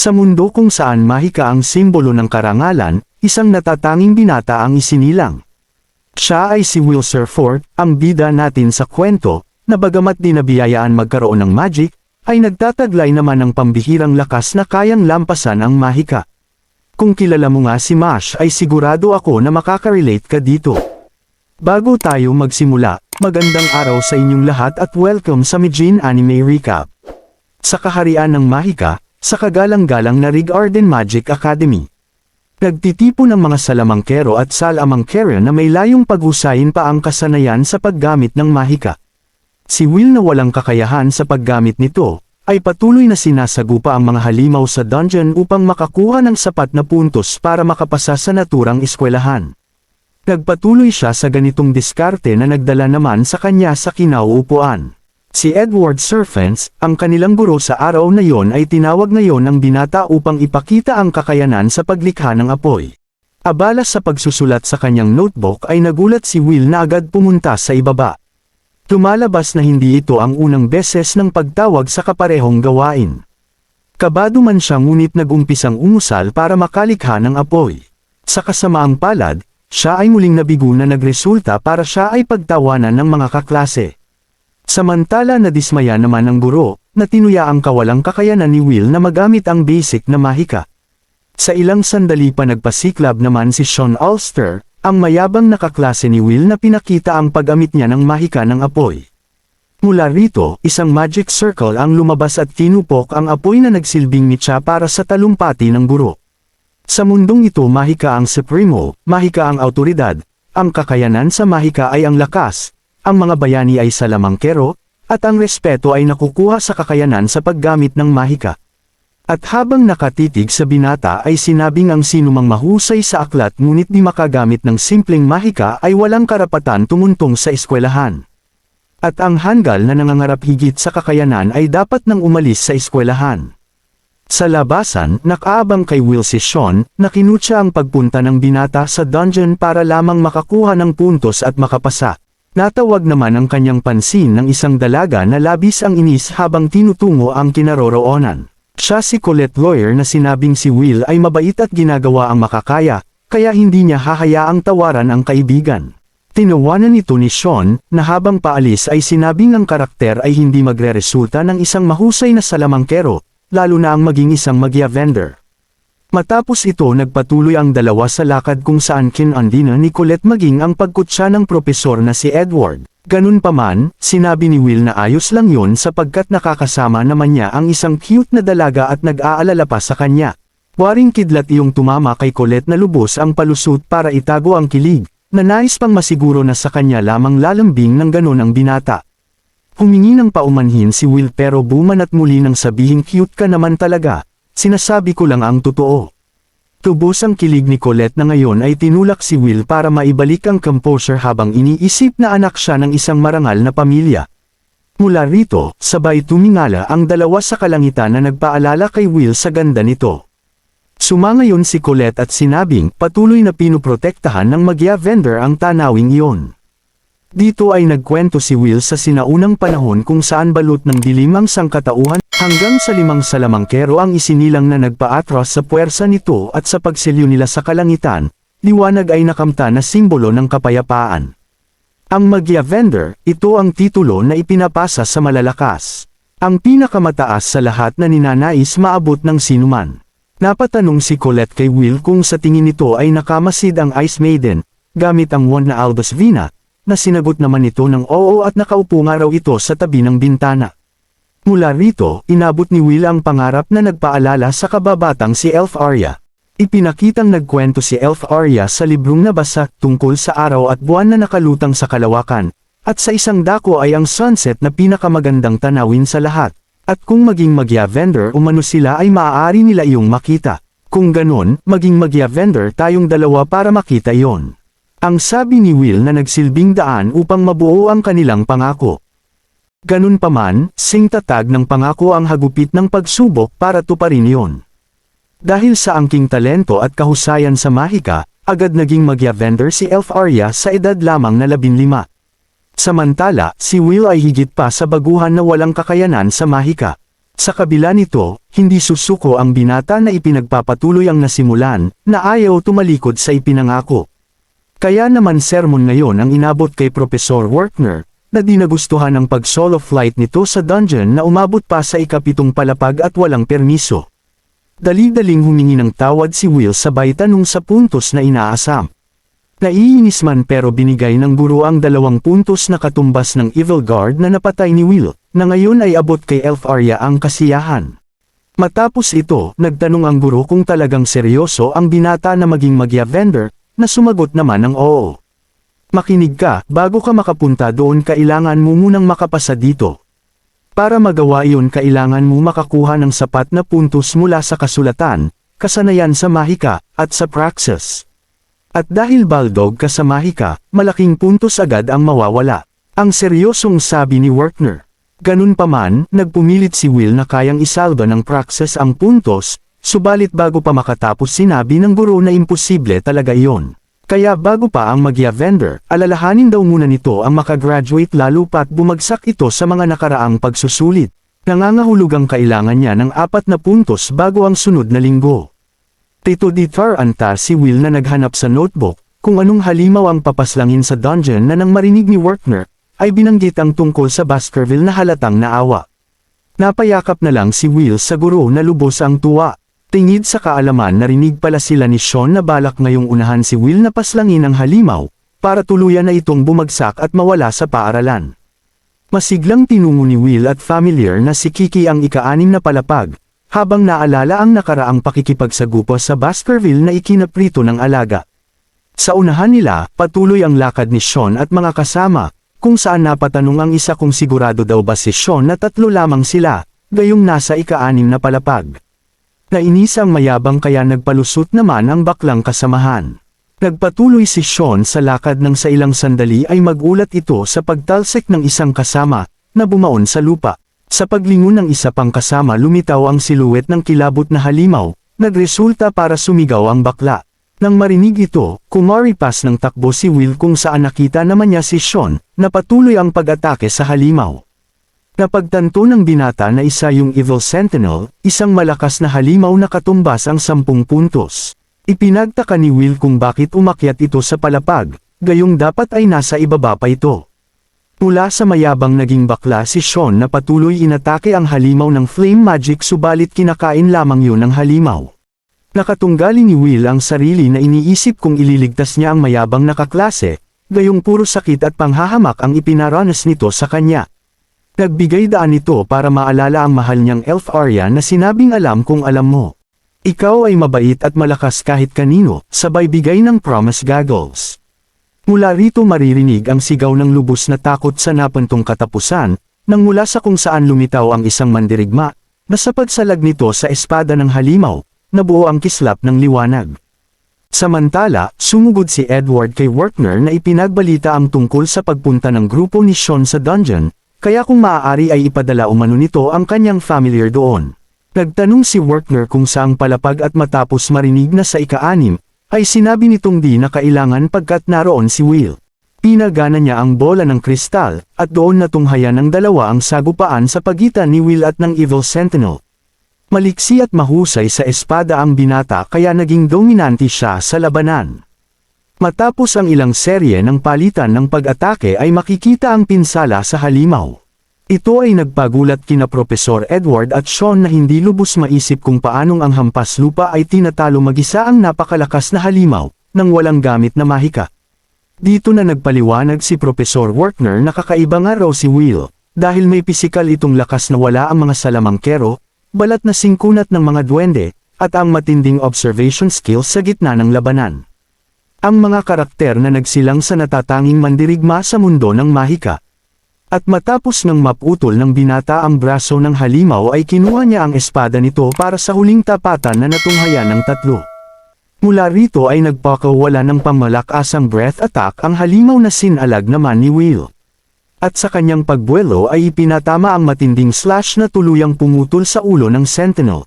Sa mundo kung saan mahika ang simbolo ng karangalan, isang natatanging binata ang isinilang. Siya ay si Will Surfort, ang bida natin sa kwento, na bagamat di nabiyayaan magkaroon ng magic, ay nagtataglay naman ng pambihirang lakas na kayang lampasan ang mahika. Kung kilala mo nga si Mash ay sigurado ako na makaka-relate ka dito. Bago tayo magsimula, magandang araw sa inyong lahat at welcome sa Mijin Anime Recap. Sa kaharian ng mahika, sa kagalang-galang na Rigarden Magic Academy. Nagtitipon ng mga salamangkero at salamangkera na may layong paghusayin pa ang kasanayan sa paggamit ng mahika. Si Will na walang kakayahan sa paggamit nito, ay patuloy na sinasagupa ang mga halimaw sa dungeon upang makakuha ng sapat na puntos para makapasa sa naturang eskwelahan. Nagpatuloy siya sa ganitong diskarte na nagdala naman sa kanya sa kinauupuan. Si Edward Servants, ang kanilang guro sa araw na yon ay tinawag ngayon ng binata upang ipakita ang kakayanan sa paglikha ng apoy. Abala sa pagsusulat sa kanyang notebook ay nagulat si Will na agad pumunta sa ibaba. Lumalabas na hindi ito ang unang beses ng pagtawag sa kaparehong gawain. Kabado man siya ngunit nag-umpisang umusal para makalikha ng apoy. Sa kasamaang palad, siya ay muling nabigo na nagresulta para siya ay pagtawanan ng mga kaklase. Samantala nadismaya naman ang guro, na tinuya ang kawalang kakayanan ni Will na magamit ang basic na mahika. Sa ilang sandali pa nagpasiklab naman si Sean Ulster, ang mayabang na kaklase ni Will na pinakita ang paggamit niya ng mahika ng apoy. Mula rito, isang magic circle ang lumabas at tinupok ang apoy na nagsilbing mitya para sa talumpati ng guro. Sa mundong ito mahika ang supremo, mahika ang autoridad, ang kakayanan sa mahika ay ang lakas, ang mga bayani ay salamangkero, at ang respeto ay nakukuha sa kakayanan sa paggamit ng mahika. At habang nakatitig sa binata ay sinabing ang sinumang mahusay sa aklat ngunit di makagamit ng simpleng mahika ay walang karapatan tumuntong sa eskwelahan. At ang hanggal na nangangarap higit sa kakayanan ay dapat nang umalis sa eskwelahan. Sa labasan, nakaabang kay Will si Sean, na kinutya ang pagpunta ng binata sa dungeon para lamang makakuha ng puntos at makapasa. Natawag naman ang kanyang pansin ng isang dalaga na labis ang inis habang tinutungo ang kinaroroonan. Siya si Colette Lawyer na sinabing si Will ay mabait at ginagawa ang makakaya, kaya hindi niya hahayaang tawaran ang kaibigan. Tinawanan nito ni Sean, na habang paalis ay sinabing ang karakter ay hindi magreresulta ng isang mahusay na salamangkero, lalo na ang maging isang Machiavender. Matapos ito nagpatuloy ang dalawa sa lakad kung saan kinandina ni Colette maging ang pagkutsa ng propesor na si Edward. Ganun pa man, sinabi ni Will na ayos lang yun sapagkat nakakasama naman niya ang isang cute na dalaga at nag-aalala pa sa kanya. Waring kidlat iyong tumama kay Colette na lubos ang palusot para itago ang kilig, na nais pang masiguro na sa kanya lamang lalambing ng ganun ang binata. Humingi ng paumanhin si Will pero bumanat muli nang sabihing cute ka naman talaga, sinasabi ko lang ang totoo. Tubos ang kilig ni Colette na ngayon ay tinulak si Will para maibalik ang composure habang iniisip na anak siya ng isang marangal na pamilya. Mula rito, sabay tumingala ang dalawa sa kalangitan na nagpaalala kay Will sa ganda nito. Sumangayon si Colette at sinabing patuloy na pinuprotektahan ng Machiavender ang tanawing iyon. Dito ay nagkwento si Will sa sinaunang panahon kung saan balot ng dilim ang sangkatauhan, hanggang sa 5 salamangkero ang isinilang na nagpaatras sa puwersa nito at sa pagsilyo nila sa kalangitan, liwanag ay nakamta na simbolo ng kapayapaan. Ang Machiavender, ito ang titulo na ipinapasa sa malalakas. Ang pinakamataas sa lahat na ninanais maabot ng sinuman. Napatanong si Colette kay Will kung sa tingin nito ay nakamasid ang Ice Maiden, gamit ang wand na Albus Vina, na sinagot naman ito ng oo at nakaupo nga raw ito sa tabi ng bintana. Mula rito, inabot ni Will ang pangarap na nagpaalala sa kababatang si Elf Arya. Ipinakitang nagkwento si Elf Arya sa librong nabasa tungkol sa araw at buwan na nakalutang sa kalawakan, at sa isang dako ay ang sunset na pinakamagandang tanawin sa lahat, at kung maging Machiavender umano sila ay maaari nila iyong makita. Kung ganon, maging Machiavender tayong dalawa para makita iyon. Ang sabi ni Will na nagsilbing daan upang mabuo ang kanilang pangako. Ganun pa man, singtatag ng pangako ang hagupit ng pagsubok para tuparin iyon. Dahil sa angking talento at kahusayan sa mahika, agad naging Machiavender si Elf Arya sa edad lamang na 15. Samantala, si Will ay higit pa sa baguhan na walang kakayanan sa mahika. Sa kabila nito, hindi susuko ang binata na ipinagpapatuloy ang nasimulan, na ayaw tumalikod sa ipinangako. Kaya naman sermon ngayon ang inabot kay Professor Wertner, na di nagustuhan ang pag-solo flight nito sa dungeon na umabot pa sa ikapitong palapag at walang permiso. Dali-daling humingi ng tawad si Will sabay tanong sa puntos na inaasam. Naiinis man pero binigay ng guro ang 2 puntos na katumbas ng Evil Guard na napatay ni Will, na ngayon ay abot kay Elf Arya ang kasiyahan. Matapos ito, nagtanong ang guro kung talagang seryoso ang binata na maging Machiavender, na sumagot naman ng oo. Makinig ka, bago ka makapunta doon kailangan mo munang makapasa dito. Para magawa iyon kailangan mo makakuha ng sapat na puntos mula sa kasulatan, kasanayan sa mahika, at sa praxis. At dahil baldog ka sa mahika, malaking puntos agad ang mawawala. Ang seryosong sabi ni Wertner. Ganun pa man, nagpumilit si Will na kayang isalba ng praxis ang puntos, subalit bago pa makatapos sinabi ng guro na imposible talaga iyon. Kaya bago pa ang Machiavender, alalahanin daw muna nito ang makagraduate lalo pa't bumagsak ito sa mga nakaraang pagsusulit. Nangangahulugang kailangan niya ng 4 na puntos bago ang sunod na linggo. Tito Ditar anta si Will na naghanap sa notebook, kung anong halimaw ang papaslangin sa dungeon na nang marinig ni Wertner, ay binanggit ang tungkol sa Baskerville na halatang naawa. Napayakap na lang si Will sa guro na lubos ang tuwa. Tingid sa kaalaman narinig pala sila ni Sean na balak ngayong unahan si Will na paslangin ang halimaw, para tuluyan na itong bumagsak at mawala sa paaralan. Masiglang tinungo ni Will at familiar na si Kiki ang ika-6 na palapag, habang naalala ang nakaraang pakikipagsagupo sa Baskerville na ikinaprito ng alaga. Sa unahan nila, patuloy ang lakad ni Sean at mga kasama, kung saan napatanong ang isa kung sigurado daw ba si Sean na 3 lamang sila, gayong nasa ika-6 na palapag. Nainis ang mayabang kaya nagpalusot naman ang baklang kasamahan. Nagpatuloy si Sean sa lakad nang sa ilang sandali ay magulat ito sa pagtalsik ng isang kasama, na bumaon sa lupa. Sa paglingon ng isa pang kasama lumitaw ang siluet ng kilabot na halimaw, nagresulta para sumigaw ang bakla. Nang marinig ito, kumaripas ng takbo si Will kung saan nakita naman niya si Sean, na patuloy ang pag-atake sa halimaw. Napagtanto ng binata na isa yung Evil Sentinel, isang malakas na halimaw na katumbas ang 10 puntos. Ipinagtaka ni Will kung bakit umakyat ito sa palapag, gayong dapat ay nasa ibaba pa ito. Mula sa mayabang naging bakla si Sean na patuloy inatake ang halimaw ng flame magic subalit kinakain lamang yun ng halimaw. Nakatunggali ni Will ang sarili na iniisip kung ililigtas niya ang mayabang na kaklase, gayong puro sakit at panghahamak ang ipinaranas nito sa kanya. Nagbigay daan nito para maalala ang mahal niyang Elf Arya na sinabing alam kung alam mo. Ikaw ay mabait at malakas kahit kanino, sabay bigay ng promise goggles. Mula rito maririnig ang sigaw ng lubos na takot sa napantong katapusan, nang mula sa kung saan lumitaw ang isang mandirigma, na sa pagsalag nito sa espada ng halimaw, nabuo ang kislap ng liwanag. Samantala, sumugod si Edward kay Wertner na ipinagbalita ang tungkol sa pagpunta ng grupo ni Sean sa dungeon, kaya kung maaari ay ipadala umano nito ang kanyang familiar doon. Nagtanong si Wertner kung saang palapag at matapos marinig na sa ika-6, ay sinabi nitong di na kailangan pagkat naroon si Will. Pinagana niya ang bola ng kristal, at doon natunghayan ng dalawa ang sagupaan sa pagitan ni Will at ng Evil Sentinel. Maliksi at mahusay sa espada ang binata kaya naging dominante siya sa labanan. Matapos ang ilang serye ng palitan ng pag-atake ay makikita ang pinsala sa halimaw. Ito ay nagpagulat kina Professor Edward at Sean na hindi lubos maisip kung paanong ang hampas lupa ay tinatalo mag-isa ang napakalakas na halimaw, nang walang gamit na mahika. Dito na nagpaliwanag si Professor Wertner na kakaiba nga raw si Will, dahil may pisikal itong lakas na wala ang mga salamangkero, balat na singkunat ng mga duwende, at ang matinding observation skills sa gitna ng labanan. Ang mga karakter na nagsilang sa natatanging mandirigma sa mundo ng mahika. At matapos ng maputol ng binata ang braso ng halimaw ay kinuha niya ang espada nito para sa huling tapatan na natunghayan ng 3. Mula rito ay nagpakawala ng pamalakasang breath attack ang halimaw na sinalag naman ni Will. At sa kanyang pagbuelo ay ipinatama ang matinding slash na tuluyang pumutol sa ulo ng Sentinel.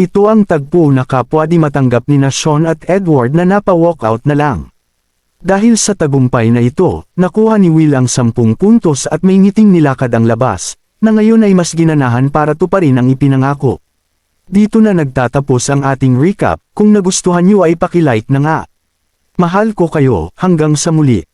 Ito ang tagpo na kapwa di matanggap ni Sean at Edward na napa-walkout na lang. Dahil sa tagumpay na ito, nakuha ni Will ang 10 puntos at may ngiting nilakad ang labas, na ngayon ay mas ginanahan para tuparin ang ipinangako. Dito na nagtatapos ang ating recap, kung nagustuhan nyo ay paki-like na nga. Mahal ko kayo, hanggang sa muli.